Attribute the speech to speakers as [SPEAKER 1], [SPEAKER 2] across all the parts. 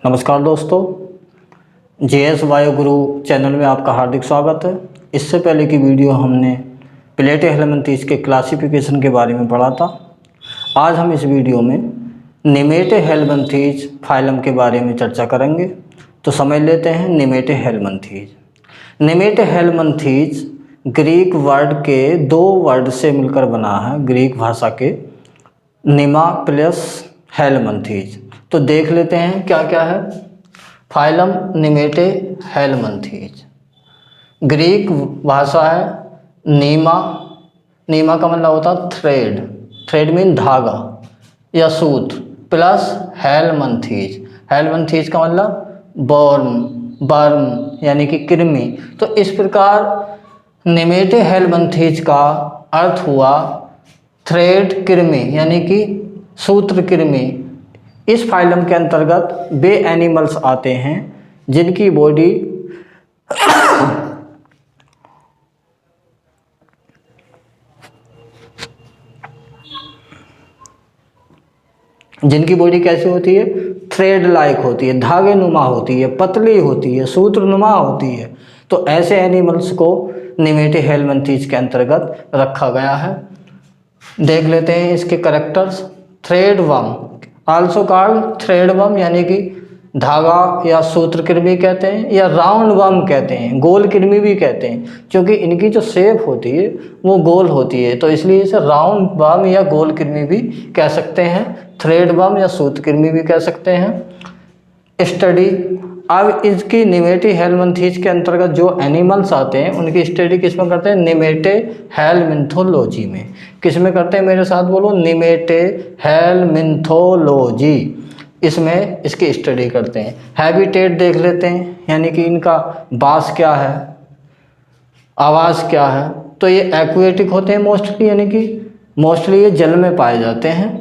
[SPEAKER 1] नमस्कार दोस्तों, जेएस वायो गुरु चैनल में आपका हार्दिक स्वागत है। इससे पहले की वीडियो हमने प्लेटे हेलमिंथेस के क्लासिफिकेशन के बारे में पढ़ा था। आज हम इस वीडियो में नेमेटे हेलमिंथेस फाइलम के बारे में चर्चा करेंगे। तो समझ लेते हैं नेमेटे हेलमिंथेस। नेमेटे हेलमिंथेस ग्रीक वर्ड के दो वर्ड से मिलकर बना है, ग्रीक भाषा के निमा प्लस हेलमिंथेस। तो देख लेते हैं क्या क्या है। फाइलम नेमेटे हेलमिंथेस, ग्रीक भाषा है नीमा। नीमा का मतलब होता है थ्रेड, थ्रेड मीन धागा या सूत्र, प्लस हेलमिंथेस। हेलमिंथेस का मतलब बर्म यानी कि कृमि। तो इस प्रकार नेमेटे हेलमिंथेस का अर्थ हुआ थ्रेड कृमि यानी कि सूत्र कृमि। इस फाइलम के अंतर्गत वे एनिमल्स आते हैं जिनकी बॉडी कैसी होती है? थ्रेड लाइक होती है, धागे नुमा होती है, पतली होती है, सूत्र नुमा होती है। तो ऐसे एनिमल्स को नेमेटे हेलमिंथेस के अंतर्गत रखा गया है। देख लेते हैं इसके characters. Thread worm, also called thread worm यानी कि धागा या सूत्र कृमि कहते हैं, या राउंड वर्म कहते हैं, गोल कृमि भी कहते हैं, क्योंकि इनकी जो शेप होती है वो गोल होती है। तो इसलिए इसे राउंड वर्म या गोल कृमि भी कह सकते हैं, थ्रेड वर्म या सूत्र कृमि भी कह सकते हैं। स्टडी, अब इसकी नेमेटे हेलमिंथेस के अंतर्गत जो एनिमल्स आते हैं उनकी स्टडी किस में करते हैं? नेमेटे हेलमिन्थोलॉजी में। किस में करते हैं? मेरे साथ बोलो, नेमेटे हेलमिन्थोलॉजी। इसमें इसकी स्टडी करते हैं। हैबिटेट देख लेते हैं, यानी कि इनका बास क्या है, आवास क्या है। तो ये एक्वेटिक होते हैं मोस्टली, यानी कि मोस्टली ये जल में पाए जाते हैं,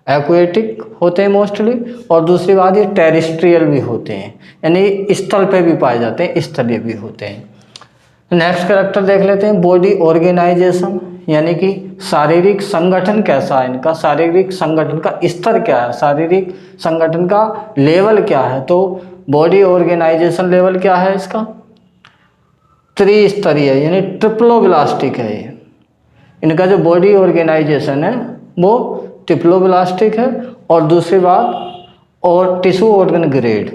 [SPEAKER 1] एक्वेटिक होते हैं मोस्टली। और दूसरी बात ये टेरेस्ट्रियल भी होते हैं, यानी स्थल पे भी पाए जाते हैं, स्थलीय भी होते हैं। नेक्स्ट कैरेक्टर देख लेते हैं, बॉडी ऑर्गेनाइजेशन, यानी कि शारीरिक संगठन कैसा है इनका, शारीरिक संगठन का स्तर क्या है, शारीरिक संगठन का लेवल क्या है। तो बॉडी ऑर्गेनाइजेशन लेवल क्या है इसका? त्रिस्तरीय यानी ट्रिप्लोब्लास्टिक है ये। इनका जो बॉडी ऑर्गेनाइजेशन है वो ट्रिप्लोब्लास्टिक है। और दूसरी बात, और tissue organ grade,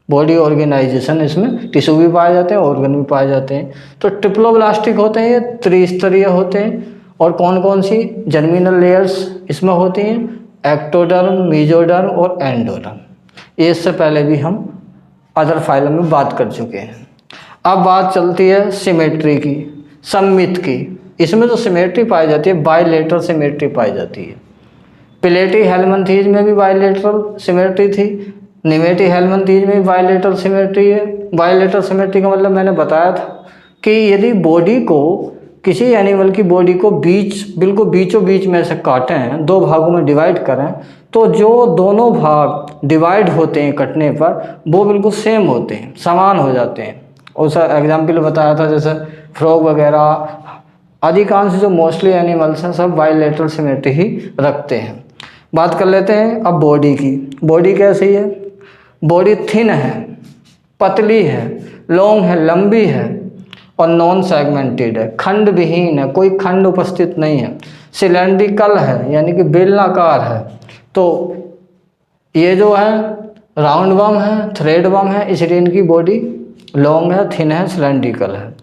[SPEAKER 1] body organisation इसमें टिश्यू भी पाए जाते हैं, ऑर्गन भी पाए जाते हैं। तो ट्रिप्लोब्लास्टिक होते हैं, ये त्रिस्तरीय होते हैं। और कौन कौन सी जर्मिनल लेयर्स इसमें होती हैं? एक्टोडर्म, मेसोडर्म और एंडोडर्म। ये इससे पहले भी हम अदर फाइलम में बात कर चुके हैं। अब बात चलती है सिमेट्री की, सममित की। इसमें जो सिमेट्री पाई जाती है, बाइलेटरल सिमेट्री पाई जाती है। प्लेटी हेलमिंथेस में भी बाइलेटरल सिमेट्री थी, नेमेटे हेलमिंथेस में भी बाइलेटरल सिमेट्री है। बाइलेटरल सिमेट्री का मतलब मैंने बताया था कि यदि बॉडी को, किसी एनिमल की बॉडी को बिल्कुल बीचों बीच में से काटें, दो भागों में डिवाइड करें, तो जो दोनों भाग डिवाइड होते हैं कटने पर वो बिल्कुल सेम होते हैं, समान हो जाते हैं। उसका एग्जाम्पल बताया था, जैसे फ्रॉग वगैरह, अधिकांश जो मोस्टली एनिमल्स हैं सब बाइलेटरल सिमेट्री ही रखते हैं। बात कर लेते हैं अब बॉडी की। बॉडी कैसी है? बॉडी थिन है, पतली है, लॉन्ग है, लंबी है, और नॉन सेगमेंटेड है, खंड विहीन है, कोई खंड उपस्थित नहीं है। सिलेंड्रिकल है, यानी कि बेलनाकार है। तो ये जो है राउंड वर्म है, थ्रेड वर्म है, इसलिए इनकी बॉडी लॉन्ग है, थिन है, सिलेंड्रिकल है।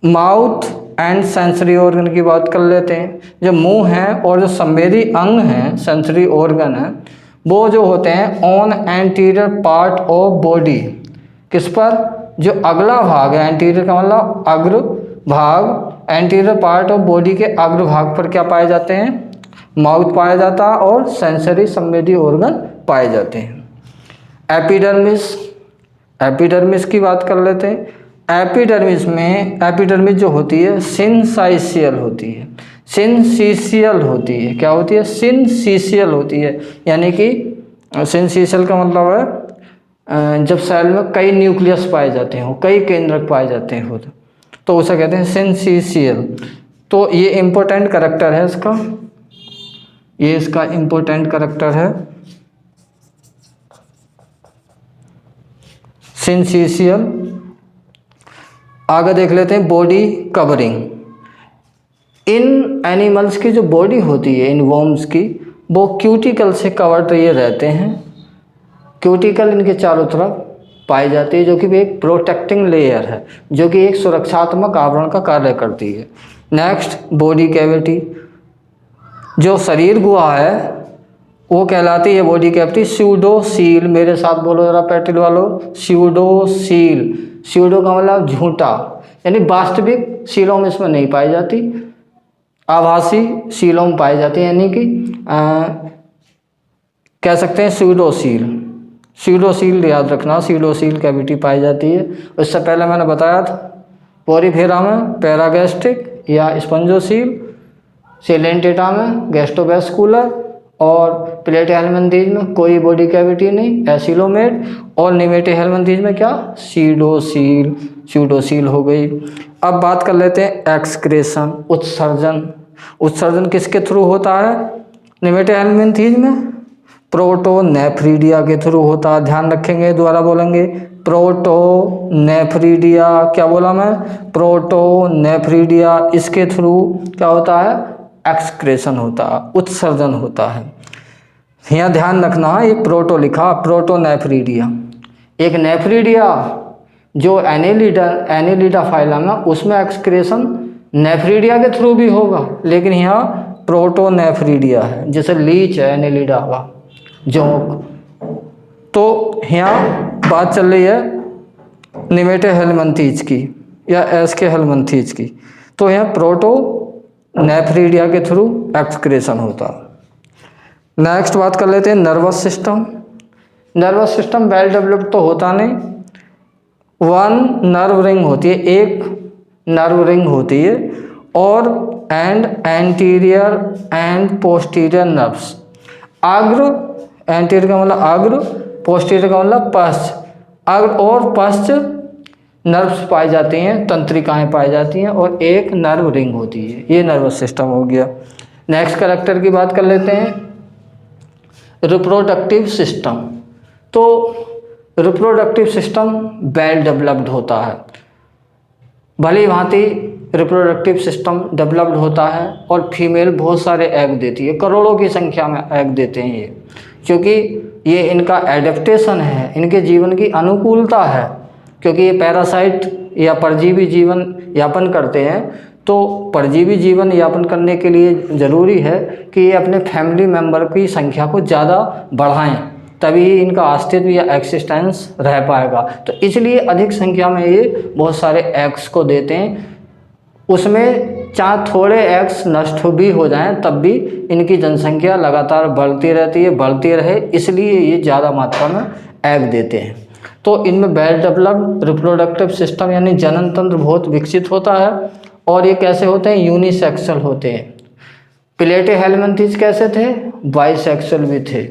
[SPEAKER 1] माउथ एंड सेंसरी ऑर्गन की बात कर लेते हैं। जो मुंह है और जो संवेदी अंग है, सेंसरी ऑर्गन है, वो जो होते हैं on anterior part of body. किस पर? जो अगला भाग है, एंटीरियर का मतलब अग्र भाग, एंटीरियर पार्ट ऑफ बॉडी के अग्र भाग पर क्या पाए जाते हैं? माउथ पाया जाता है और सेंसरी संवेदी ऑर्गन पाए जाते हैं। एपिडर्मिस, एपिडर्मिस की बात कर लेते हैं। एपिडर्मिस में, एपिडर्मिस जो होती है सिनसाइशियल होती है, सिनसीशियल होती है। क्या होती है? सिनसीशियल होती है, यानी कि सिनसीशियल का मतलब है जब सेल में कई न्यूक्लियस पाए जाते हो, कई केंद्रक पाए जाते हैं, तो उसे कहते हैं सिनसीशियल। तो ये इम्पोर्टेंट करैक्टर है इसका, ये इसका इम्पोर्टेंट करैक्टर है। सिंसिशियल। आगे देख लेते हैं बॉडी कवरिंग। इन एनिमल्स की जो बॉडी होती है, इन वर्म्स की, वो क्यूटिकल से कवर्ड ये रहते हैं। क्यूटिकल इनके चारों तरफ पाई जाती है, जो कि एक प्रोटेक्टिंग लेयर है, जो कि एक सुरक्षात्मक आवरण का कार्य करती है। Next body cavity. जो शरीर गुहा है वो कहलाती है बॉडी कैविटी स्यूडोसील। मेरे साथ बोलो जरा पैटिल वालों, स्यूडोसील। स्यूडो का मतलब झूठा, यानी वास्तविक सीलों में इसमें नहीं पाई जाती, आभासी सीलों में पाई जाती है, यानी कि कह सकते हैं स्यूडोसील। स्यूडोसील याद रखना, स्यूडोसील कैविटी पाई जाती है। उससे पहले मैंने बताया था पोरीफेरा में पैरागैस्ट्रिक या स्पंजोसील, सेलेंटेटा में गैस्ट्रोवेस्कुलर, और प्लेटेहेल्मिन्थीज में कोई बॉडी कैविटी नहीं, एसिलोमेट, और निमेटेहेल्मिन्थीज में क्या, सीडोसील, स्यूडोसील हो गई। अब बात कर लेते हैं एक्सक्रेशन, उत्सर्जन। उत्सर्जन किसके थ्रू होता है निमेटेहेल्मिन्थीज में? प्रोटोनेफ्रीडिया के थ्रू होता है। ध्यान रखेंगे, दोबारा बोलेंगे, प्रोटोनेफ्रीडिया। क्या बोला मैं? प्रोटोनेफ्रीडिया। इसके थ्रू क्या होता है? एक्सक्रेशन होता है, उत्सर्जन होता है। यहाँ ध्यान रखना, ये प्रोटो लिखा, प्रोटोनेफ्रीडिया। एक नेफ्रीडिया जो एनेलिडा फाइलम है, उसमें एक्सक्रेशन नेफ्रीडिया के थ्रू भी होगा, लेकिन यहाँ प्रोटोनेफ्रीडिया है, जैसे लीच है एनेलिडा का, जोंक। तो यहाँ बात चल रही है निमेटेहेल्मिन्थीज की या एस्केहेल्मिन्थीज की। तो यहाँ प्रोटोनेफ्रीडिया के थ्रू एक्सक्रेशन होता है। नेक्स्ट बात कर लेते हैं nervous system. Nervous system well developed तो होता नहीं। वन नर्व रिंग होती है, एक नर्व रिंग होती है, और and anterior and posterior nerves. अग्र, एंटीरियर का मतलब अग्र, पोस्टीरियर का मतलब पश्च। अग्र और पश्च नर्व्स पाई जाती हैं, तंत्रिकाएं पाई जाती हैं, और एक नर्व रिंग होती है। ये नर्वस सिस्टम हो गया। नेक्स्ट कैरेक्टर की बात कर लेते हैं रिप्रोडक्टिव सिस्टम। तो रिप्रोडक्टिव सिस्टम वेल डेवलप्ड होता है, भली भांति रिप्रोडक्टिव सिस्टम डेवलप्ड होता है, और फीमेल बहुत सारे एग देती है, करोड़ों की संख्या में एग देते हैं ये, क्योंकि ये इनका एडेप्टेशन है, इनके जीवन की अनुकूलता है, क्योंकि ये पैरासाइट या परजीवी जीवन यापन करते हैं। तो परजीवी जीवन यापन करने के लिए ज़रूरी है कि ये अपने फैमिली मेम्बर की संख्या को ज़्यादा बढ़ाएं, तभी इनका अस्तित्व या एक्सिस्टेंस रह पाएगा। तो इसलिए अधिक संख्या में ये बहुत सारे एग्स को देते हैं। उसमें चाहे थोड़े एग्स नष्ट भी हो जाएं, तब भी इनकी जनसंख्या लगातार बढ़ती रहती है, बढ़ती रहे, इसलिए ये ज़्यादा मात्रा में एग देते हैं। तो इनमें वेल डेवलप्ड रिप्रोडक्टिव सिस्टम यानी जनन तंत्र बहुत विकसित होता है। और ये कैसे होते हैं? यूनिसेक्सुअल होते हैं। प्लेटेहेल्मिन्थीज कैसे थे? बाइसेक्सुअल भी थे,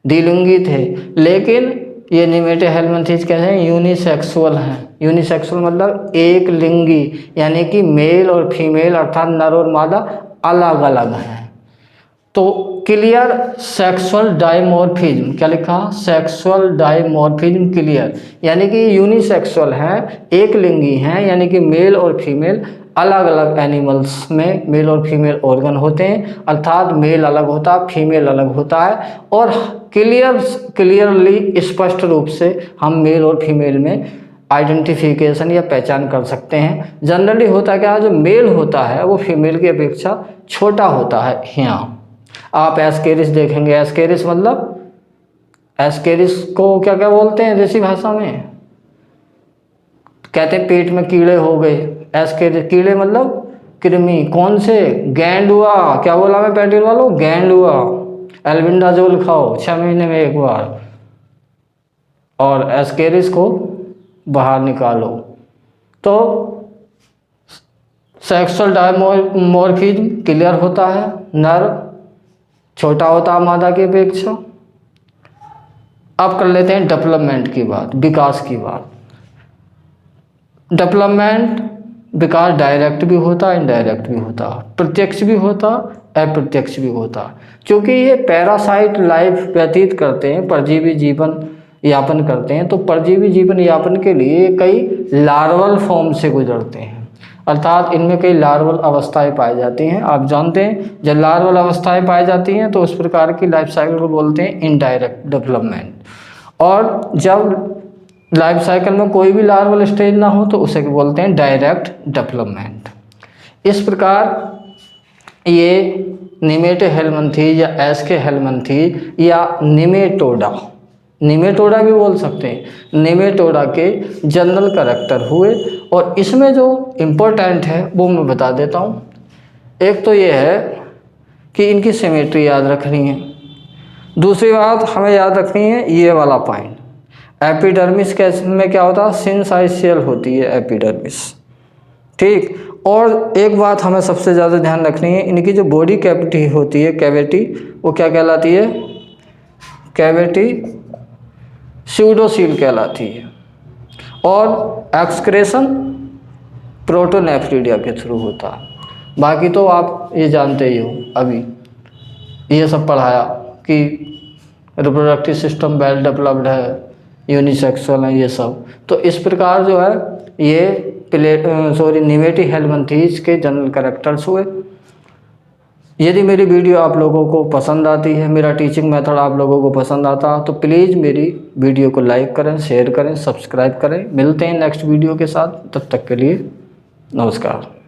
[SPEAKER 1] द्विलिंगी थे। लेकिन ये निमेटेहेल्मिन्थीज कैसे हैं? यूनिसेक्सुअल हैं। यूनिसेक्सुअल मतलब एक लिंगी, यानी कि मेल और फीमेल अर्थात नर और मादा अलग अलग हैं। तो क्लियर सेक्सुअल डायमॉर्फिज्म, क्या लिखा? सेक्सुअल डायमॉर्फिज्म क्लियर, यानी कि यूनिसेक्सुअल हैं, एक लिंगी हैं, यानी कि मेल और फीमेल अलग अलग एनिमल्स में मेल और फीमेल ऑर्गन होते हैं, अर्थात मेल अलग होता है, फीमेल अलग होता है। और क्लियरली स्पष्ट रूप से हम मेल और फीमेल में आइडेंटिफिकेशन या पहचान कर सकते हैं। जनरली होता क्या है, जो मेल होता है वो फीमेल की अपेक्षा छोटा होता है। यहाँ आप एस्केरिस देखेंगे, एस्केरिस मतलब, एस्केरिस को क्या क्या बोलते हैं देसी भाषा में? कहते हैं पेट में कीड़े हो गए। एस्केरिस, कीड़े मतलब कृमि। कौन से? गैंडुआ। क्या बोला मैं पैटिल वालों? गैंडुआ। एल्बिंडाजोल खाओ 6 महीने में एक बार, और एस्केरिस को बाहर निकालो। तो सेक्सुअल डायमॉर्फिज्म क्लियर होता है, नर छोटा होता है मादा की अपेक्षा। अब कर लेते हैं डेवलपमेंट की बात, विकास की बात। डेवलपमेंट विकास डायरेक्ट भी होता है, इनडायरेक्ट भी होता है, प्रत्यक्ष भी होता, अप्रत्यक्ष भी होता। क्योंकि ये पैरासाइट लाइफ व्यतीत करते हैं, परजीवी जीवन यापन करते हैं, तो परजीवी जीवन यापन के लिए कई लार्वल फॉर्म से गुजरते हैं, अर्थात इनमें कई लार्वल अवस्थाएं पाई जाती हैं। आप जानते हैं जब लार्वल अवस्थाएं पाई जाती हैं तो उस प्रकार की लाइफ साइकिल को बोलते हैं इनडायरेक्ट डेवलपमेंट, और जब लाइफ साइकिल में कोई भी लार्वल स्टेज ना हो तो उसे बोलते हैं डायरेक्ट डेवलपमेंट। इस प्रकार ये निमेटोहेलमिन्थेस या एस्केहेलमिन्थेस या निमेटोडा भी बोल सकते हैं, निमेटोडा के जनरल कैरेक्टर हुए। और इसमें जो इम्पोर्टेंट है वो मैं बता देता हूँ। एक तो ये है कि इनकी सिमेट्री याद रखनी है। दूसरी बात हमें याद रखनी है ये वाला पॉइंट, एपिडर्मिस में क्या होता है, सिंसाइशियल होती है एपिडर्मिस, ठीक। और एक बात हमें सबसे ज़्यादा ध्यान रखनी है, इनकी जो बॉडी कैविटी होती है, कैविटी, वो क्या कहलाती है, कैविटी स्यूडोसील कहलाती है। और एक्सक्रेशन प्रोटोनेफ्रिडिया के थ्रू होता है। बाकी तो आप ये जानते ही हो, अभी ये सब पढ़ाया कि रिप्रोडक्टिव सिस्टम वेल डेवलप्ड है, यूनिसेक्सुअल है, ये सब। तो इस प्रकार जो है ये निमेटोहेलमिन्थेस के जनरल कैरेक्टर्स हुए। यदि मेरी वीडियो आप लोगों को पसंद आती है, मेरा टीचिंग मेथड आप लोगों को पसंद आता तो प्लीज़ मेरी वीडियो को लाइक करें, शेयर करें, सब्सक्राइब करें। मिलते हैं नेक्स्ट वीडियो के साथ, तब तक के लिए नमस्कार।